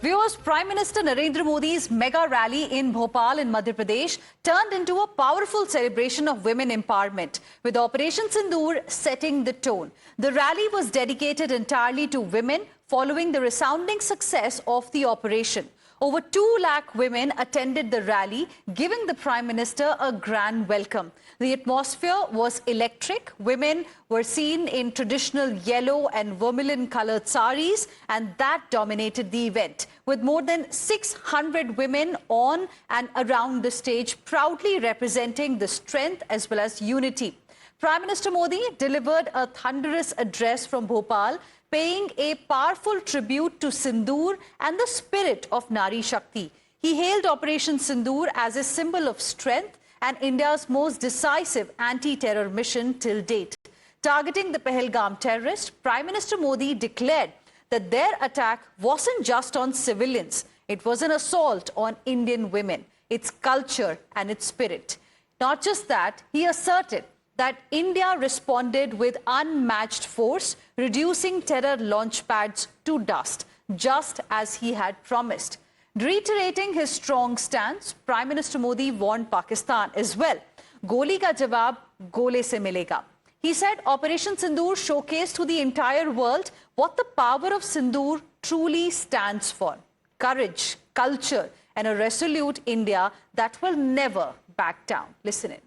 Viewers, Prime Minister Narendra Modi's mega rally in Bhopal in Madhya Pradesh turned into a powerful celebration of women empowerment, with Operation Sindoor setting the tone. The rally was dedicated entirely to women following the resounding success of the operation. Over 2 lakh women attended the rally, giving the Prime Minister a grand welcome. The atmosphere was electric. Women were seen in traditional yellow and vermilion-coloured saris, and that dominated the event, with more than 600 women on and around the stage, proudly representing the strength as well as unity. Prime Minister Modi delivered a thunderous address from Bhopal, paying a powerful tribute to Sindoor and the spirit of Nari Shakti. He hailed Operation Sindoor as a symbol of strength and India's most decisive anti-terror mission till date. Targeting the Pahalgam terrorists, Prime Minister Modi declared that their attack wasn't just on civilians. It was an assault on Indian women, its culture and its spirit. Not just that, he asserted that India responded with unmatched force, reducing terror launch pads to dust, just as he had promised. Reiterating his strong stance, Prime Minister Modi warned Pakistan as well. Goli ka jawab, gole se milega. He said Operation Sindoor showcased to the entire world what the power of Sindoor truly stands for. Courage, culture, and a resolute India that will never back down. Listen in.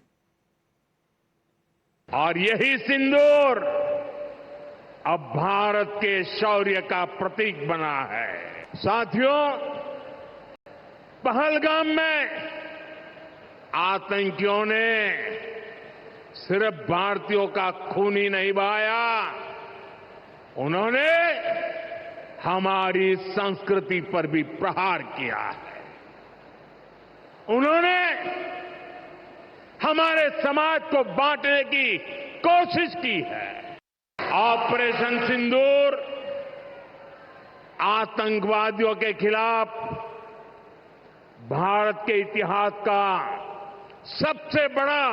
और यही सिंदूर अब भारत के शौर्य का प्रतीक बना है। साथियों, पहलगाम में आतंकियों ने सिर्फ भारतीयों का खून ही नहीं बहाया, उन्होंने हमारी संस्कृति पर भी प्रहार किया है। उन्होंने हमारे समाज को बांटने की कोशिश की है। ऑपरेशन सिंदूर आतंकवादियों के खिलाफ भारत के इतिहास का सबसे बड़ा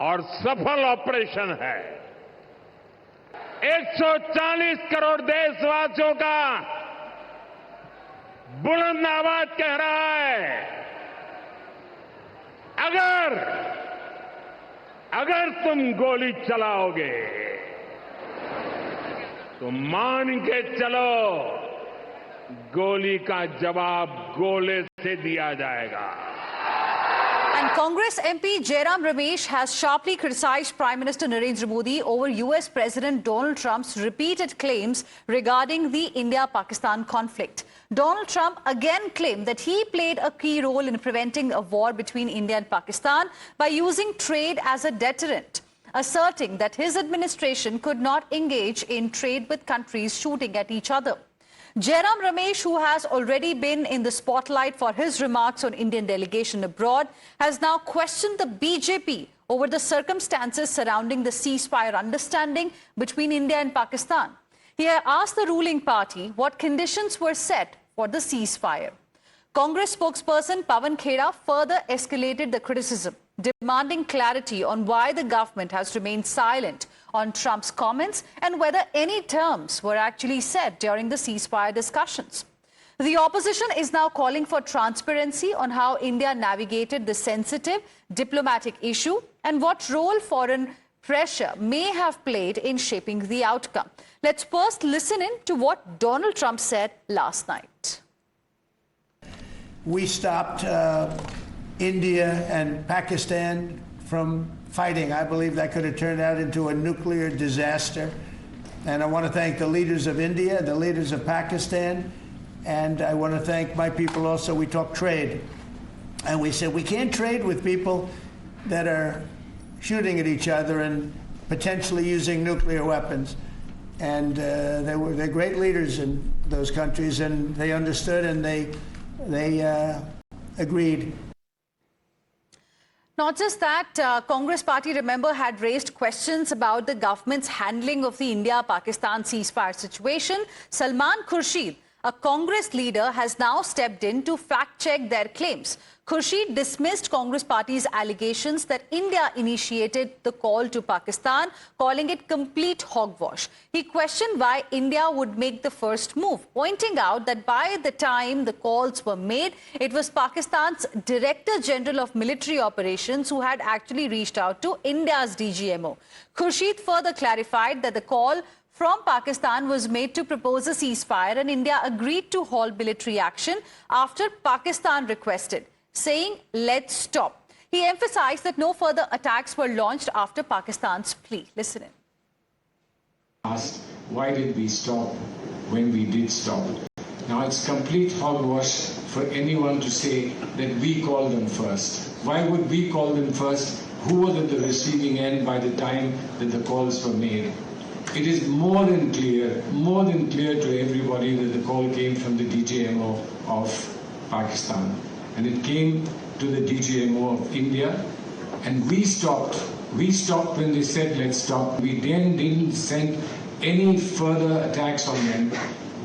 और सफल ऑपरेशन है। 140 करोड़ देशवासियों का बुलंद आवाज कह रहा है, अगर तुम गोली चलाओगे तो मान के चलो, गोली का जवाब गोले से दिया जाएगा। And Congress MP Jairam Ramesh has sharply criticized Prime Minister Narendra Modi over US President Donald Trump's repeated claims regarding the India-Pakistan conflict. Donald Trump again claimed that he played a key role in preventing a war between India and Pakistan by using trade as a deterrent, asserting that his administration could not engage in trade with countries shooting at each other. Jairam Ramesh, who has already been in the spotlight for his remarks on Indian delegation abroad, has now questioned the BJP over the circumstances surrounding the ceasefire understanding between India and Pakistan. He had asked the ruling party what conditions were set for the ceasefire. Congress spokesperson Pawan Khera further escalated the criticism, demanding clarity on why the government has remained silent on Trump's comments and whether any terms were actually set during the ceasefire discussions. The opposition is now calling for transparency on how India navigated the sensitive diplomatic issue and what role foreign pressure may have played in shaping the outcome. Let's first listen in to what Donald Trump said last night. We stopped India and Pakistan from fighting. I believe that could have turned out into a nuclear disaster. And I want to thank the leaders of India, the leaders of Pakistan, and I want to thank my people also. We talked trade, and we said we can't trade with people that are shooting at each other and potentially using nuclear weapons. And they're great leaders in those countries, and they understood and they agreed. Not just that, Congress party, remember, had raised questions about the government's handling of the India-Pakistan ceasefire situation. Salman Khurshid, A Congress leader has now stepped in to fact-check their claims. Khurshid dismissed Congress party's allegations that India initiated the call to Pakistan, calling it complete hogwash. He questioned why India would make the first move, pointing out that by the time the calls were made, it was Pakistan's Director General of Military Operations who had actually reached out to India's DGMO. Khurshid further clarified that the call from Pakistan was made to propose a ceasefire, and India agreed to halt military action after Pakistan requested, saying, "Let's stop." He emphasized that no further attacks were launched after Pakistan's plea. Listen in. Asked, why did we stop when we did stop? Now it's complete hogwash for anyone to say that we called them first. Why would we call them first? Who was at the receiving end by the time that the calls were made? It is more than clear to everybody that the call came from the DGMO of Pakistan. And it came to the DGMO of India. And we stopped. We stopped when they said, let's stop. We then didn't send any further attacks on them.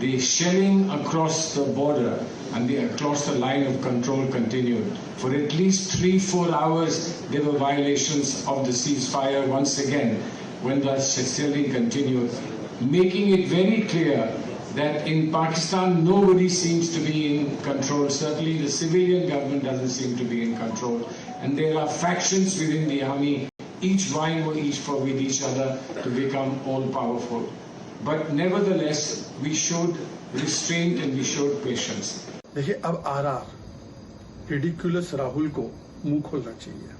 The shelling across the border and across the line of control continued. For at least 3-4 hours, there were violations of the ceasefire once again when the shelling continued, making it very clear that in Pakistan, nobody seems to be in control. Certainly, the civilian government doesn't seem to be in control. And there are factions within the army, each vying with each other to become all-powerful. But nevertheless, we showed restraint and we showed patience. देखिए, अब ridiculous Rahul को मुंह खोलना चाहिए.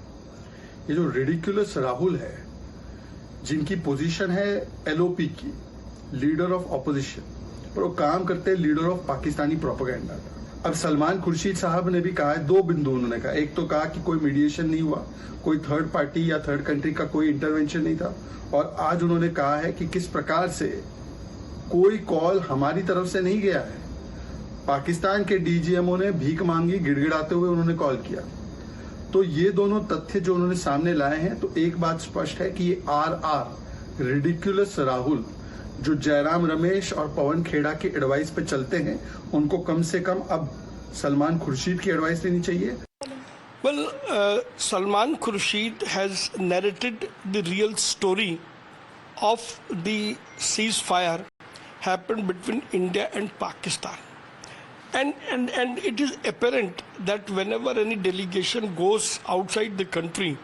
ये जो ridiculous Rahul है, जिनकी पोजीशन है एलओपी की, लीडर ऑफ ऑपोजिशन, और वो काम करते हैं लीडर ऑफ पाकिस्तानी प्रोपेगेंडा का. अब सलमान खुर्शीद साहब ने भी कहा है, 2 बिंदु उन्होंने कहा. एक तो कहा कि कोई मीडिएशन नहीं हुआ, कोई थर्ड पार्टी या थर्ड कंट्री का कोई इंटरवेंशन नहीं था, और आज उन्होंने कहा है कि किस प्रकार से कोई कॉल हमारी तरफ से नहीं गया है. पाकिस्तान के डीजीएमओ ने भीख मांगी, गिड़गिड़ाते हुए उन्होंने कॉल किया. तो ये दोनों तथ्य जो उन्होंने सामने लाए हैं, तो एक बात स्पष्ट है कि ये आरआर रिडिकुलस राहुल जो जयराम रमेश और पवन खेड़ा के एडवाइस पे चलते हैं, उनको कम से कम अब सलमान खुर्शीद की एडवाइस लेनी चाहिए. Well, Salman Khurshid has narrated the real story of the ceasefire happened between India and Pakistan. And it is apparent that whenever any delegation goes outside the country,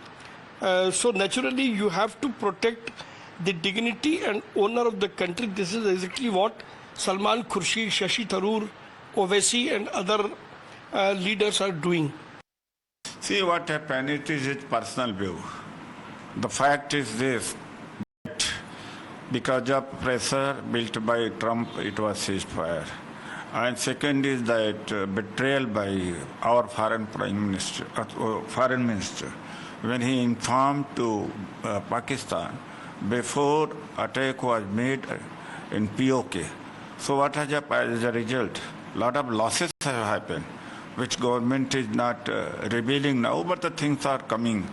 so naturally you have to protect the dignity and honor of the country. This is exactly what Salman Khurshid, Shashi Tharoor, Owaisi and other leaders are doing. See what happened, it is his personal view. The fact is this, that because of pressure built by Trump, it was ceasefire. And second is that betrayal by our foreign minister, when he informed to Pakistan before attack was made in POK. So what has happened as a result? A lot of losses have happened, which government is not revealing now, but the things are coming.